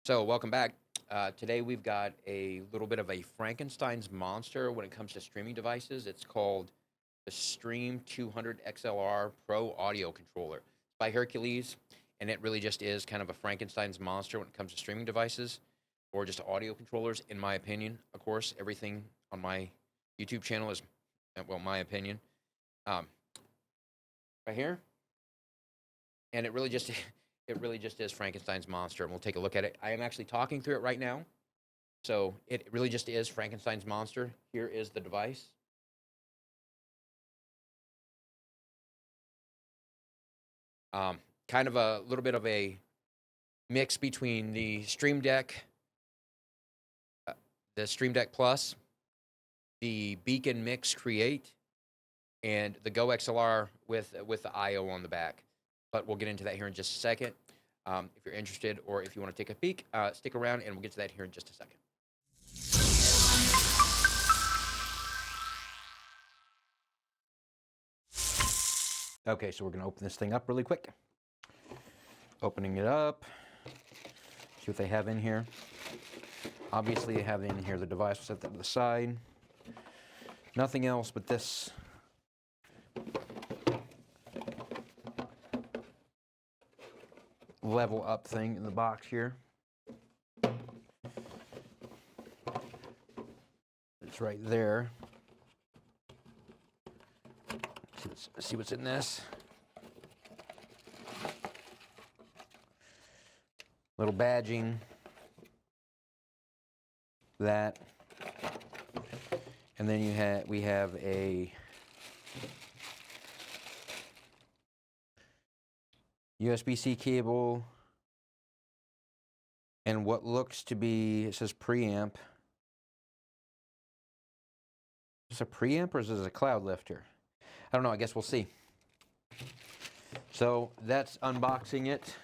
So, welcome back. Today we've got a little bit of a Frankenstein's monster when it comes to streaming devices. It's called the Stream 200 XLR Pro Audio Controller. It's by Hercules, and it really just is kind of a Frankenstein's monster when it comes to streaming devices or just audio controllers, in my opinion. Of course, everything on my YouTube channel is, well, my opinion. Um, right here, and it really just it really just is Frankenstein's monster, and we'll take a look at it. I am actually talking through it right now, so it really just is Frankenstein's monster. Here is the device. Kind of a little bit of a mix between the Stream Deck, Plus, the Beacon Mix Create, and the Go XLR with the I/O on the back. But we'll get into that here in just a second. If you're interested or if you want to take a peek, stick around and we'll get to that here in just a second. Okay, so we're going to open this thing up really quick. Opening it up. See what they have in here. Obviously, they have in here the device. We'll set that to the side. Nothing else but this level up thing in the box here. It's right there. Let's see what's in this. Little badging. That. And then we have a USB-C cable and what looks to be, it says preamp. Is this a preamp or is this a cloud lifter? I don't know, I guess we'll see. So that's unboxing it.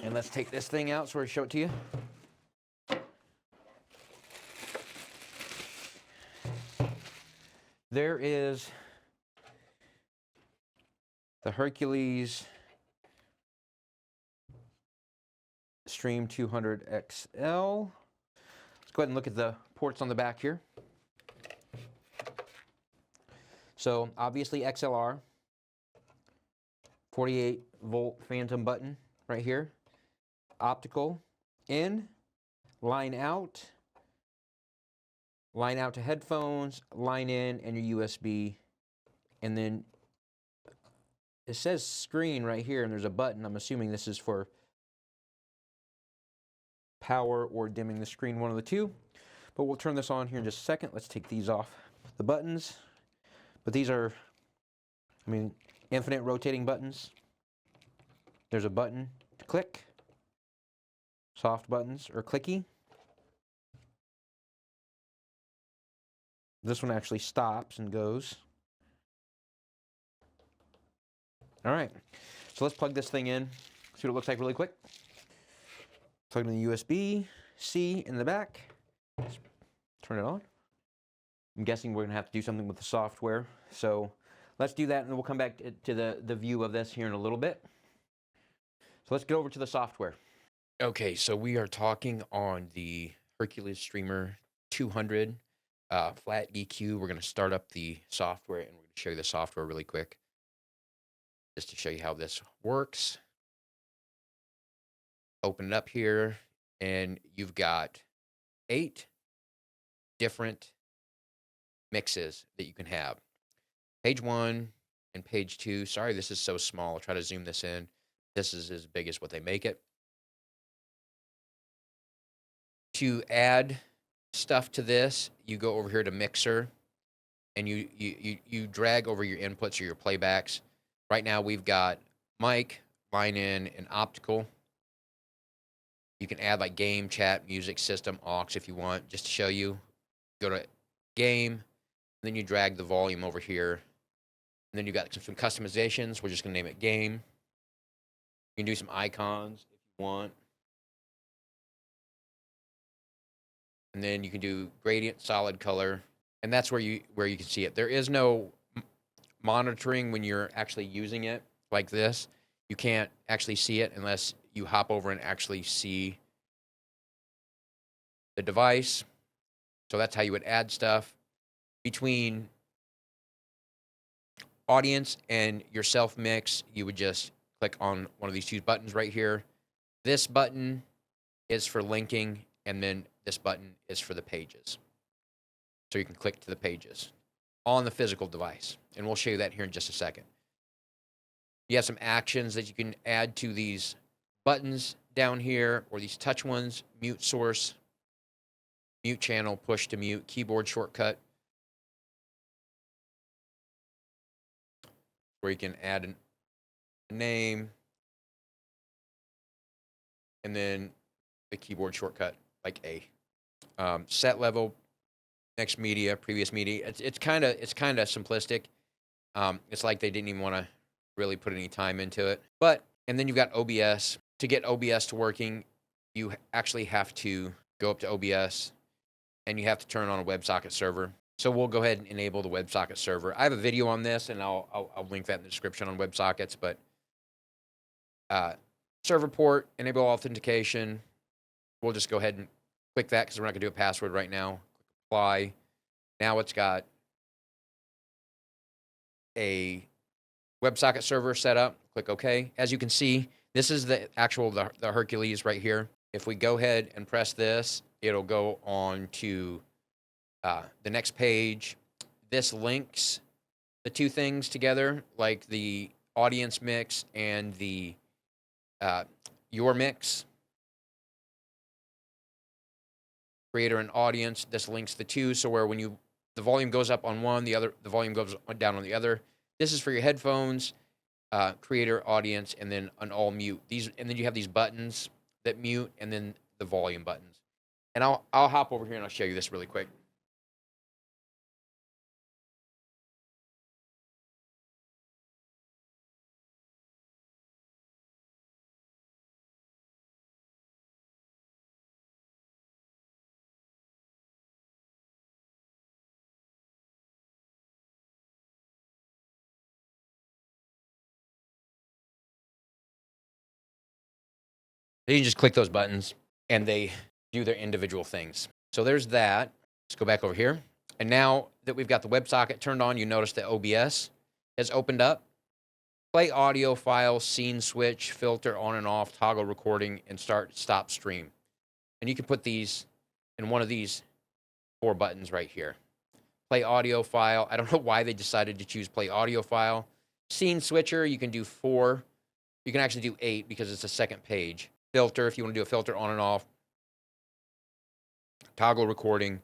And let's take this thing out so I show it to you. There is the Hercules Stream 200 XL. Let's go ahead and look at the ports on the back here. So obviously XLR, 48 volt phantom button right here. Optical in, line out to headphones, line in, and your USB. And then it says screen right here, and there's a button. I'm assuming this is for power or dimming the screen, one of the two. But we'll turn this on here in just a second. Let's take these off the buttons. But these are, infinite rotating buttons. There's a button to click. Soft buttons or clicky. This one actually stops and goes. All right, so let's plug this thing in, see what it looks like really quick. Plug in the USB-C in the back. Let's turn it on. I'm guessing we're gonna have to do something with the software. So let's do that and then we'll come back to the view of this here in a little bit. So let's get over to the software. Okay, so we are talking on the Hercules Streamer 200 flat EQ. We're going to start up the software and we're going to show you the software really quick just to show you how this works. Open it up here and you've got 8 different mixes that you can have. Page 1 and page 2. Sorry, this is so small. I'll try to zoom this in. This is as big as what they make it. To add stuff to this, you go over here to Mixer, and you drag over your inputs or your playbacks. Right now we've got mic, line in, and optical. You can add like game, chat, music, system, aux if you want, just to show you. Go to game, then you drag the volume over here. And then you've got some customizations. We're just going to name it game. You can do some icons if you want. And then you can do gradient, solid color, and that's where you can see it. There is no monitoring when you're actually using it like this. You can't actually see it unless you hop over and actually see the device. So that's how you would add stuff. Between audience and your self mix, you would just click on one of these two buttons right here. This button is for linking, and then this button is for the pages. So you can click to the pages on the physical device. And we'll show you that here in just a second. You have some actions that you can add to these buttons down here, or these touch ones: mute source, mute channel, push to mute, keyboard shortcut, where you can add a name, and then the keyboard shortcut like A. Set level, next media, previous media. It's kind of simplistic. It's like they didn't even want to really put any time into it. And then you've got OBS. To get OBS to working, you actually have to go up to OBS, and you have to turn on a WebSocket server. So we'll go ahead and enable the WebSocket server. I have a video on this, and I'll link that in the description on WebSockets. But server port, enable authentication. We'll just go ahead and click that because we're not going to do a password right now. Apply. Now it's got a WebSocket server set up. Click OK. As you can see, this is the actual the Hercules right here. If we go ahead and press this, it'll go on to the next page. This links the two things together, like the audience mix and the your mix. Creator and audience. This links the two, so where when the volume goes up on one, the volume goes down on the other. This is for your headphones, creator, audience, and then an all mute. And then you have these buttons that mute, and then the volume buttons. And I'll hop over here and I'll show you this really quick. You can just click those buttons, and they do their individual things. So there's that. Let's go back over here. And now that we've got the WebSocket turned on, you notice that OBS has opened up. Play audio file, scene switch, filter on and off, toggle recording, and stop stream. And you can put these in one of these 4 buttons right here. Play audio file. I don't know why they decided to choose play audio file. Scene switcher, you can do 4. You can actually do 8 because it's a second page. Filter, if you want to do a filter on and off. Toggle recording,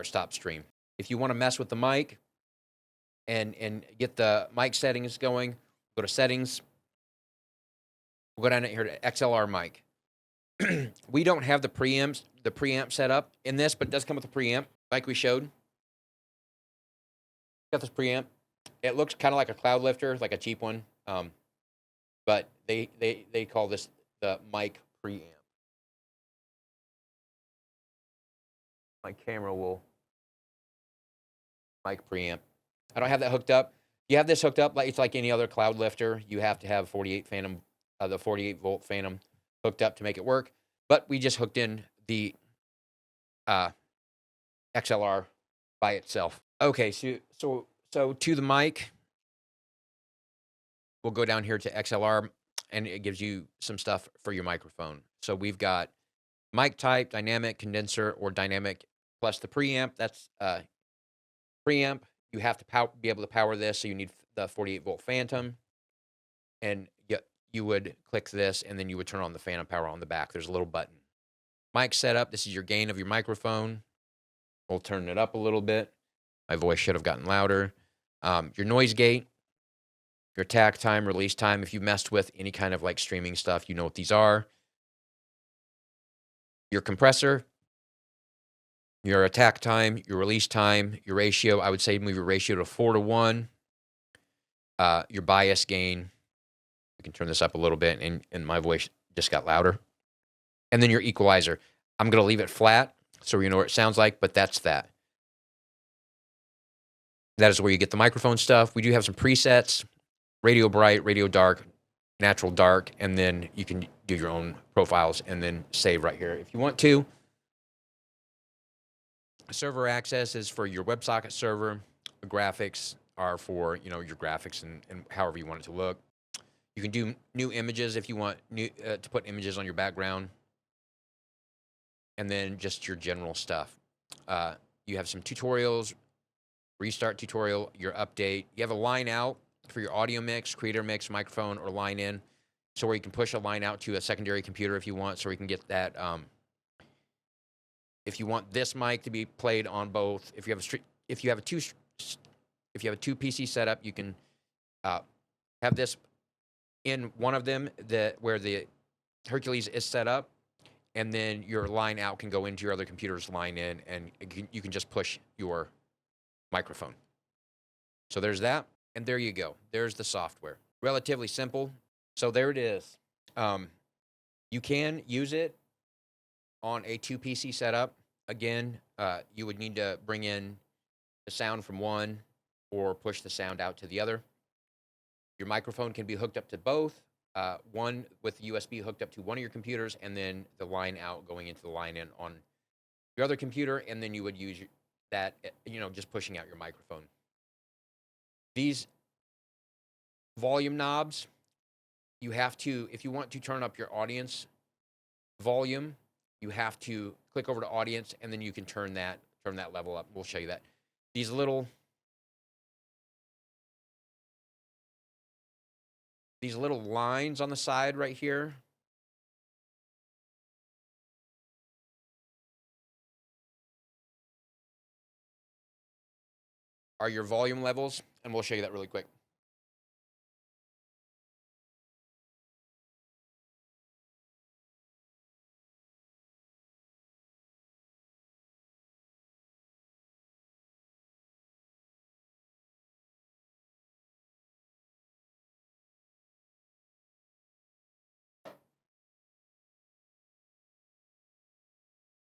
stop stream. If you want to mess with the mic and get the mic settings going, go to settings. We'll go down here to XLR mic. We don't have the preamp set up in this, but it does come with a preamp, like we showed. Got this preamp. It looks kind of like a cloud lifter, like a cheap one. But they call this the mic preamp. My camera will mic preamp. I don't have that hooked up. You have this hooked up, like it's like any other cloud lifter. You have to have 48 Phantom, the 48 volt Phantom hooked up to make it work. But we just hooked in the XLR by itself. Okay, so to the mic, we'll go down here to XLR, and it gives you some stuff for your microphone. So we've got mic type, dynamic, condenser, or dynamic, plus the preamp. That's preamp. You have to be able to power this, so you need the 48 volt Phantom. And you would click this, and then you would turn on the Phantom power on the back. There's a little button. Mic setup. This is your gain of your microphone. We'll turn it up a little bit. My voice should have gotten louder. Your noise gate. Your attack time, release time. If you messed with any kind of like streaming stuff, you know what these are. Your compressor, your attack time, your release time, your ratio. I would say move your ratio to 4:1. Your bias gain. We can turn this up a little bit, and my voice just got louder. And then your equalizer. I'm going to leave it flat so you know what it sounds like, but that's that. That is where you get the microphone stuff. We do have some presets. Radio bright, radio dark, natural dark, and then you can do your own profiles and then save right here if you want to. Server access is for your WebSocket server. Graphics are for your graphics and however you want it to look. You can do new images if you want to put images on your background, and then just your general stuff. You have some tutorials, restart tutorial, your update. You have a line out for your audio mix, creator mix, microphone, or line in, so where you can push a line out to a secondary computer if you want, so we can get that. If you want this mic to be played on both, if you have a two PC setup, you can have this in one of them where the Hercules is set up, and then your line out can go into your other computer's line in, and you can just push your microphone. So there's that, and there you go. There's the software. Relatively simple. So there it is. You can use it on a 2 PC setup. Again, you would need to bring in the sound from one or push the sound out to the other. Your microphone can be hooked up to both, one with USB hooked up to one of your computers, and then the line out going into the line in on your other computer, and then you would use that, just pushing out your microphone. These volume knobs, you have to, if you want to turn up your audience volume, you have to click over to audience, and then you can turn that level up. We'll show you that. These little lines on the side right here are your volume levels, and we'll show you that really quick.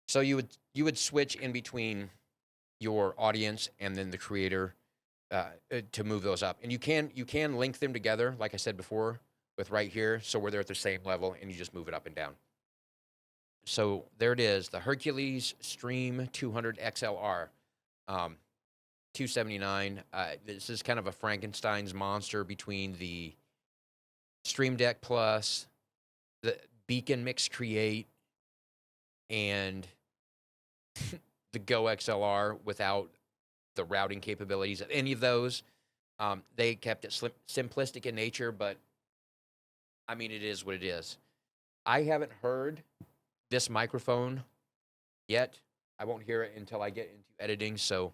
So you would switch in between your audience and then the creator to move those up, and you can link them together, like I said before, with right here, so where they're at the same level, and you just move it up and down. So there it is, the Hercules Stream 200 XLR, $279. This is kind of a Frankenstein's monster between the Stream Deck Plus, the Beacon Mix Create, and the Go XLR without the routing capabilities of any of those. They kept it simplistic in nature, but I mean, it is what it is. I haven't heard this microphone yet. I won't hear it until I get into editing. So,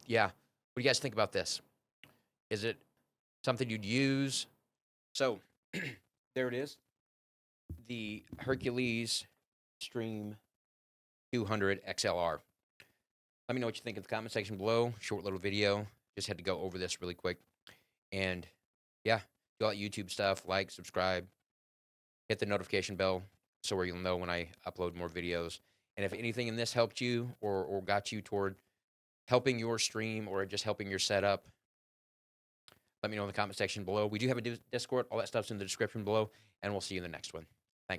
yeah. What do you guys think about this? Is it something you'd use? So, there it is. The Hercules Stream 200 XLR. Let me know what you think in the comment section below. Short little video. Just had to go over this really quick. And yeah, do all that YouTube stuff. Like, subscribe, hit the notification bell so where you'll know when I upload more videos. And if anything in this helped you or got you toward helping your stream or just helping your setup, let me know in the comment section below. We do have a Discord. All that stuff's in the description below. And we'll see you in the next one.